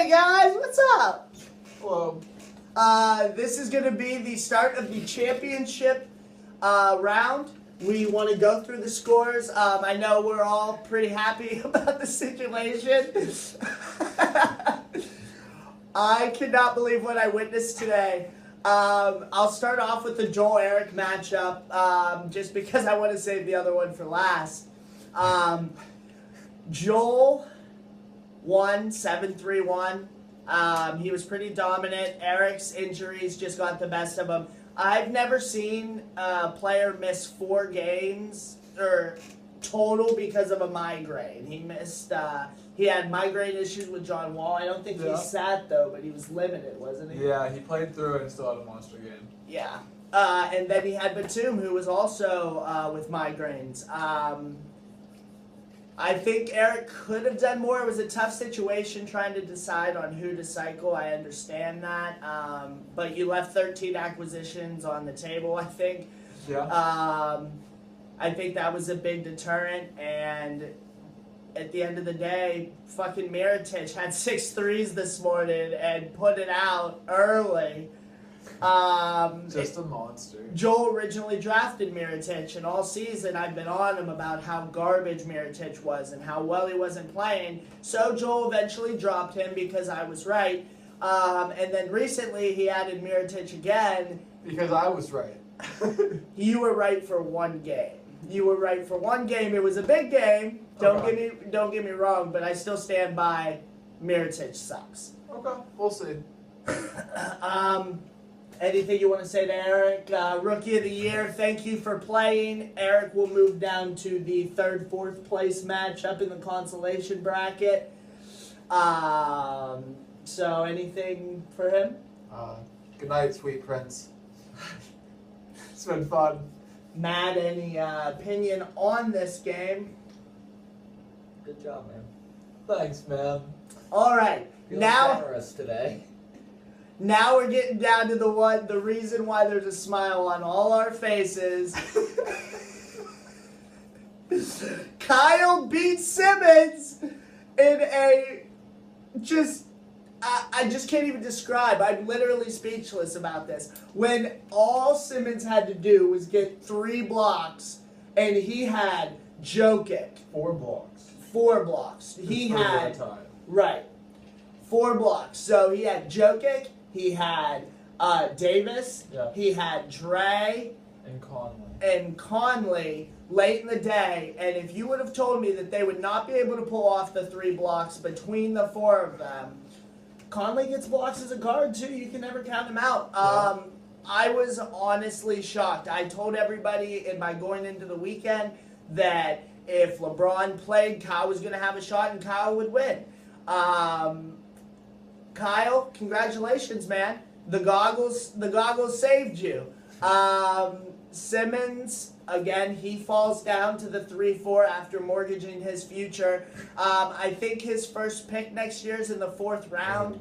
Hey guys, what's up? Hello. This is going to be the start of the championship round. We want to go through the scores. I know we're all pretty happy about the situation. I cannot believe what I witnessed today. I'll start off with the Joel-Eric matchup just because I want to save the other one for last. Joel won 7-3-1. He was pretty dominant. Eric's injuries just got the best of him. I've never seen a player miss 4 games or total because of a migraine. He missed. He had migraine issues with John Wall. I don't think he sat though, but he was limited, wasn't he? Yeah, he played through it and still had a monster game. Yeah. And then he had Batum, who was also with migraines. I think Eric could have done more. It was a tough situation trying to decide on who to cycle. I understand that. But you left 13 acquisitions on the table, I think. Yeah. I think that was a big deterrent. And at the end of the day, fucking Mirotic had 6 threes this morning and put it out early. Just a monster. Joel originally drafted Mirotic, and all season I've been on him about how garbage Mirotic was and how well he wasn't playing. So Joel eventually dropped him because I was right. And then recently he added Mirotic again. Because I was right. You were right for 1 game. You were right for 1 game. It was a big game. Don't get me wrong, but I still stand by Mirotic sucks. Okay, we'll see. Anything you want to say to Eric? Rookie of the Year, thank you for playing. Eric will move down to the 3rd, 4th place matchup in the consolation bracket. So anything for him? Good night, sweet prince. It's been fun. Matt, any opinion on this game? Good job, man. Thanks, man. All right, Feeling now generous today. Now we're getting down to the reason why there's a smile on all our faces. Kyle beat Simmons in a I just can't even describe. I'm literally speechless about this. When all Simmons had to do was get 3 blocks, and he had Jokic. 4 blocks. 4 blocks. He Just had time. right 4 blocks. So he had Jokic. He had Davis. Yeah. He had Dre And Conley. late in the day. And if you would have told me that they would not be able to pull off the 3 blocks between the 4 of them, Conley gets blocks as a guard too. You can never count him out. Yeah. I was honestly shocked. I told everybody in my going into the weekend that if LeBron played, Kyle was going to have a shot and Kyle would win. Kyle, congratulations, man. The goggles saved you. Simmons, again, he falls down to the 3-4 after mortgaging his future. I think his first pick next year is in the 4th round.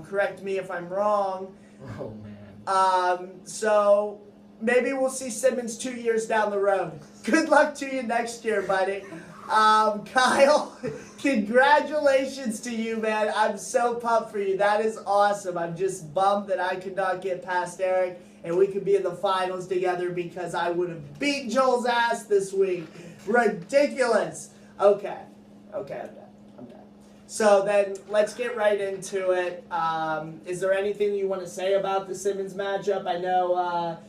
Correct me if I'm wrong. Oh, man. So maybe we'll see Simmons 2 years down the road. Good luck to you next year, buddy. Kyle, congratulations to you, man. I'm so pumped for you. That is awesome. I'm just bummed that I could not get past Eric and we could be in the finals together because I would have beat Joel's ass this week. Ridiculous. Okay, I'm done. So then let's get right into it. Is there anything you want to say about the Simmons matchup? I know...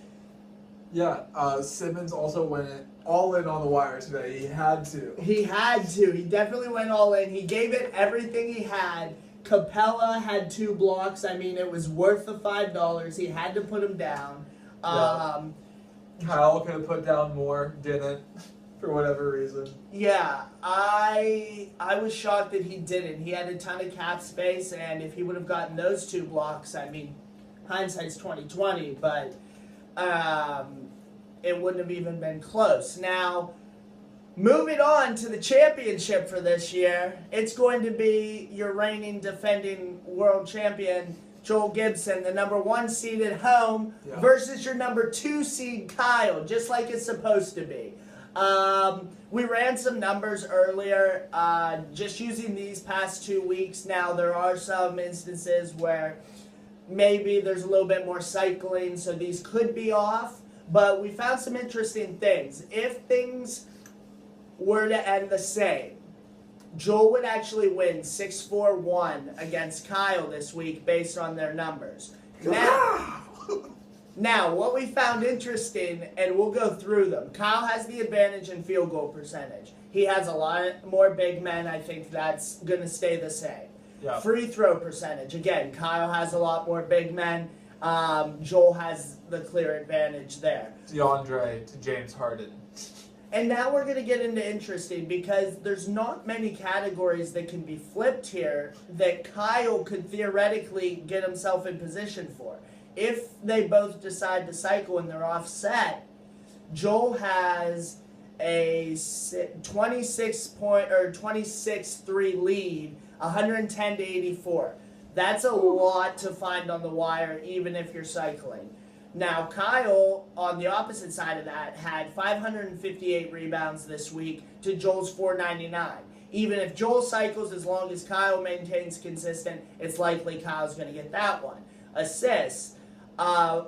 Simmons also went all in on the wire today. He had to. He had to. He definitely went all in. He gave it everything he had. Capella had 2 blocks. I mean, it was worth the $5. He had to put him down. Kyle could have put down more, didn't, for whatever reason. Yeah, I was shocked that he didn't. He had a ton of cap space, and if he would have gotten those 2 blocks, I mean, hindsight's 20/20, but it wouldn't have even been close. Now, moving on to the championship for this year, it's going to be your reigning defending world champion, Joel Gibson, the number 1 seed at home, versus your number 2 seed, Kyle, just like it's supposed to be. We ran some numbers earlier, just using these past 2 weeks. Now, there are some instances where maybe there's a little bit more cycling, so these could be off. But we found some interesting things. If things were to end the same, Joel would actually win 6-4-1 against Kyle this week based on their numbers. Now, what we found interesting, and we'll go through them. Kyle has the advantage in field goal percentage. He has a lot more big men. I think that's going to stay the same. Yeah. Free throw percentage. Again, Kyle has a lot more big men. Joel has the clear advantage there. DeAndre to James Harden. And now we're going to get into interesting because there's not many categories that can be flipped here that Kyle could theoretically get himself in position for. If they both decide to cycle and they're offset, Joel has a 26-3 lead, 110 to 84. That's a lot to find on the wire, even if you're cycling. Now, Kyle, on the opposite side of that, had 558 rebounds this week to Joel's 499. Even if Joel cycles, as long as Kyle maintains consistent, it's likely Kyle's going to get that one. Assists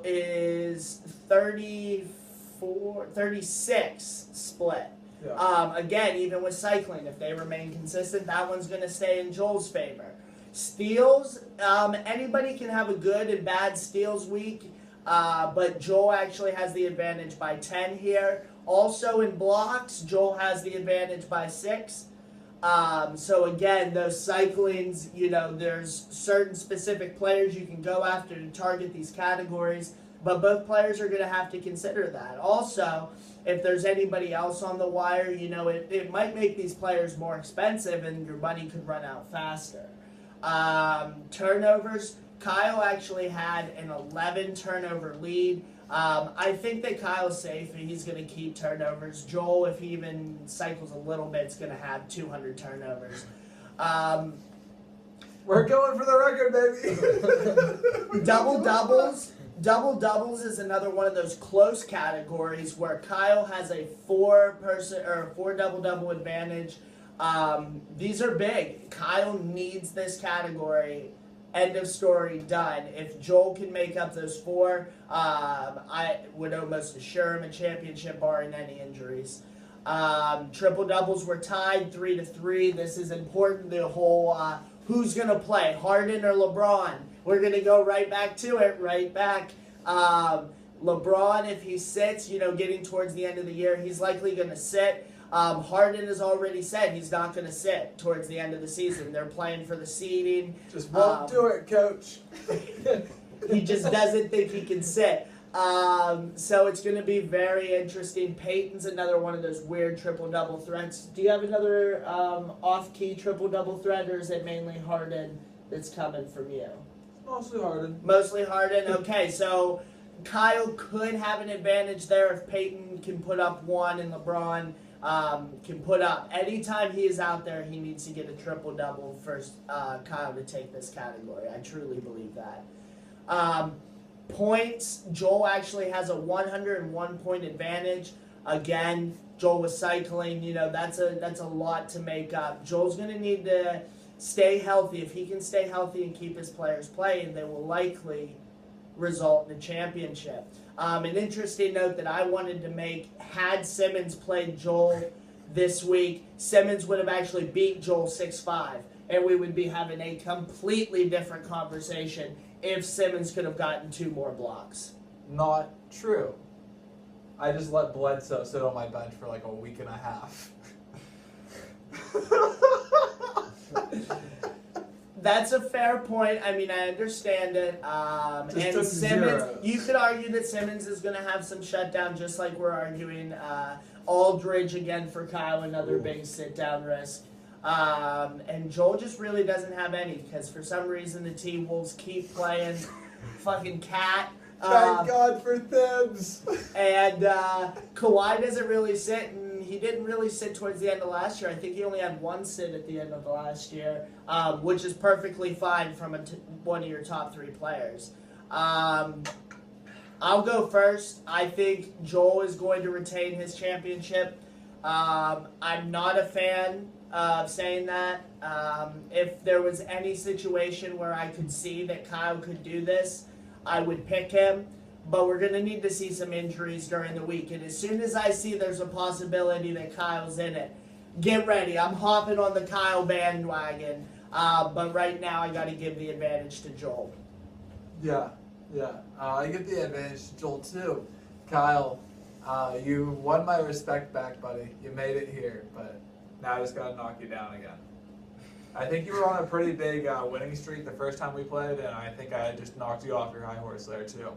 is 36 split. Yeah. Again, even with cycling, if they remain consistent, that one's going to stay in Joel's favor. Steals, anybody can have a good and bad steals week. But Joel actually has the advantage by 10 here. Also in blocks, Joel has the advantage by 6. So again, those cyclings, there's certain specific players you can go after to target these categories, but both players are going to have to consider that. Also, if there's anybody else on the wire, it might make these players more expensive and your money could run out faster. Turnovers. Kyle actually had an 11 turnover lead. I think that Kyle's safe and he's going to keep turnovers. Joel, if he even cycles a little bit, is going to have 200 turnovers. We're going for the record, baby. Double-doubles. Double-doubles is another one of those close categories where Kyle has a 4 double-double advantage. These are big. Kyle needs this category. End of story, done. If Joel can make up those 4, I would almost assure him a championship barring any injuries. Triple doubles were tied 3-3. This is important. The whole who's going to play, Harden or LeBron. We're going to go right back to it, LeBron, if he sits, getting towards the end of the year, he's likely going to sit. Harden has already said he's not going to sit towards the end of the season. They're playing for the seeding. Just won't do it, coach. He just doesn't think he can sit. So it's going to be very interesting. Peyton's another one of those weird triple-double threats. Do you have another off-key triple-double threat, or is it mainly Harden that's coming from you? Mostly Harden. Mostly Harden. Okay, so Kyle could have an advantage there if Peyton can put up 1 and LeBron can put up. Anytime he is out there, he needs to get a triple-double for Kyle to take this category. I truly believe that. Points, Joel actually has a 101-point advantage. Again, Joel was cycling. That's a lot to make up. Joel's going to need to stay healthy. If he can stay healthy and keep his players playing, they will likely result in a championship. An interesting note that I wanted to make, had Simmons played Joel this week, Simmons would have actually beat Joel 6-5, and we would be having a completely different conversation if Simmons could have gotten 2 more blocks. Not true. I just let Bledsoe sit on my bench for like a week and a half. That's a fair point. I mean, I understand it. And took Simmons, zeros. you could argue that Simmons is going to have some shutdown, just like we're arguing Aldridge again for Kyle, another big sit-down risk. And Joel just really doesn't have any, because for some reason the T-Wolves keep playing fucking cat. Thank God for Thibs. And Kawhi doesn't really sit, and he didn't really sit towards the end of last year. I think he only had 1 sit at the end of the last year, which is perfectly fine from one of your top 3 players. I'll go first. I think Joel is going to retain his championship. I'm not a fan of saying that. If there was any situation where I could see that Kyle could do this, I would pick him. But we're going to need to see some injuries during the week. And as soon as I see there's a possibility that Kyle's in it, get ready. I'm hopping on the Kyle bandwagon. But right now I got to give the advantage to Joel. Yeah. I give the advantage to Joel too. Kyle, you won my respect back, buddy. You made it here, but now I just gotta knock you down again. I think you were on a pretty big winning streak the first time we played, and I think I just knocked you off your high horse there too.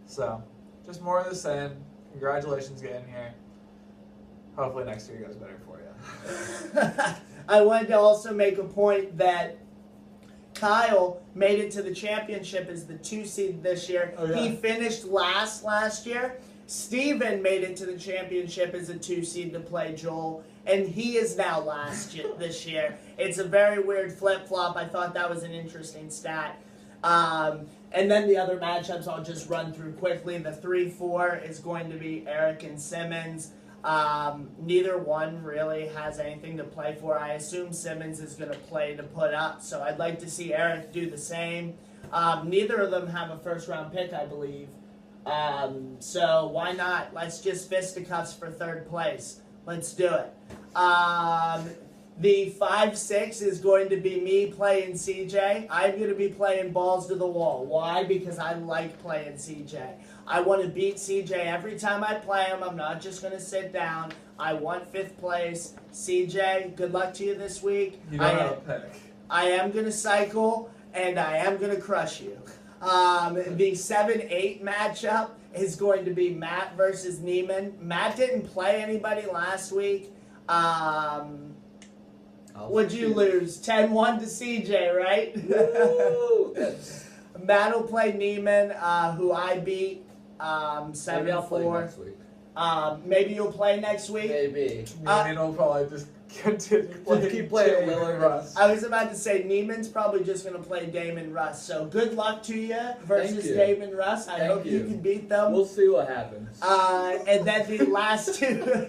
So, just more of the same. Congratulations getting here. Hopefully next year goes better for you. I wanted to also make a point that Kyle made it to the championship as the 2 seed this year. Oh, yeah. He finished last year. Steven made it to the championship as a 2 seed to play Joel, and he is now this year. It's a very weird flip-flop. I thought that was an interesting stat. And then the other matchups I'll just run through quickly. The 3-4 is going to be Eric and Simmons. Neither one really has anything to play for. I assume Simmons is going to play to put up, so I'd like to see Eric do the same. Neither of them have a first-round pick, I believe. So why not? Let's just fisticuffs for third place. Let's do it. The 5-6 is going to be me playing CJ. I'm going to be playing balls to the wall. Why? Because I like playing CJ. I want to beat CJ every time I play him. I'm not just going to sit down. I want 5th place. CJ, good luck to you this week. You don't have a pick. I am going to cycle, and I am going to crush you. The 7-8 matchup is going to be Matt versus Neiman. Matt didn't play anybody last week. Would you lose? 10-1 to CJ, right? Matt will play Neiman, who I beat 7-4. Maybe you'll play next week? Maybe. Neiman will probably just continue playing. Just keep playing Damon Lillard. Russ. I was about to say Neiman's probably just going to play Damon Russ. So good luck to you versus you. Damon Russ. I hope you can beat them. We'll see what happens. And then the last two,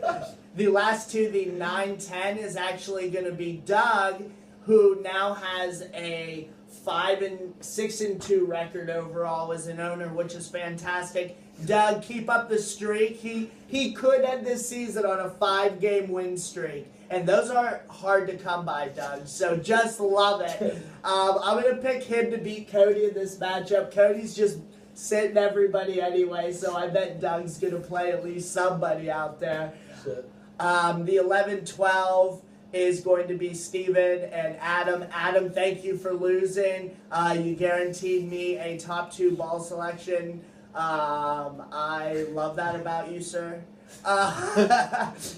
the 9-10 is actually going to be Doug, who now has a 6-2 record overall as an owner, which is fantastic. Doug, keep up the streak. He could end this season on a 5-game win streak. And those are hard to come by, Doug. So just love it. I'm going to pick him to beat Cody in this matchup. Cody's just sitting everybody anyway, so I bet Doug's going to play at least somebody out there. Shit. The 11-12 is going to be Steven and Adam. Adam, thank you for losing. You guaranteed me a top 2 ball selection. I love that about you, sir.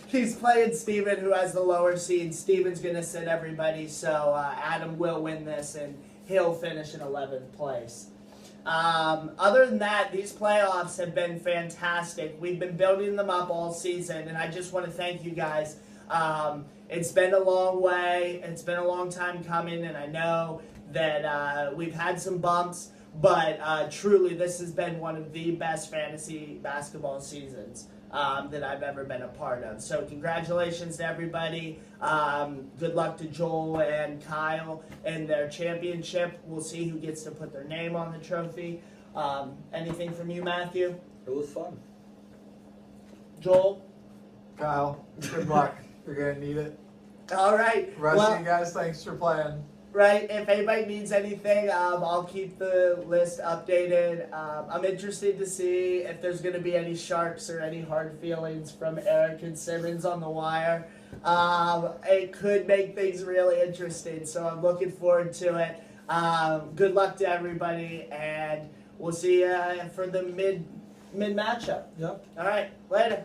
He's playing Steven, who has the lower seed. Steven's going to sit everybody, so Adam will win this, and he'll finish in 11th place. Other than that, these playoffs have been fantastic. We've been building them up all season, and I just want to thank you guys. It's been a long way. It's been a long time coming, and I know that we've had some bumps, but truly this has been one of the best fantasy basketball seasons that I've ever been a part of. So congratulations to everybody. Good luck to Joel and Kyle in their championship. We'll see who gets to put their name on the trophy. Anything from you, Matthew? It was fun. Joel? Kyle, good luck. You're going to need it. All right. Rest Well, of you guys, thanks for playing. right, if anybody needs anything, I'll keep the list updated. I'm interested to see if there's going to be any sharks or any hard feelings from Eric and Simmons on the wire. It could make things really interesting, so I'm looking forward to it. Good luck to everybody, and we'll see you for the mid matchup. Yep. All right, later.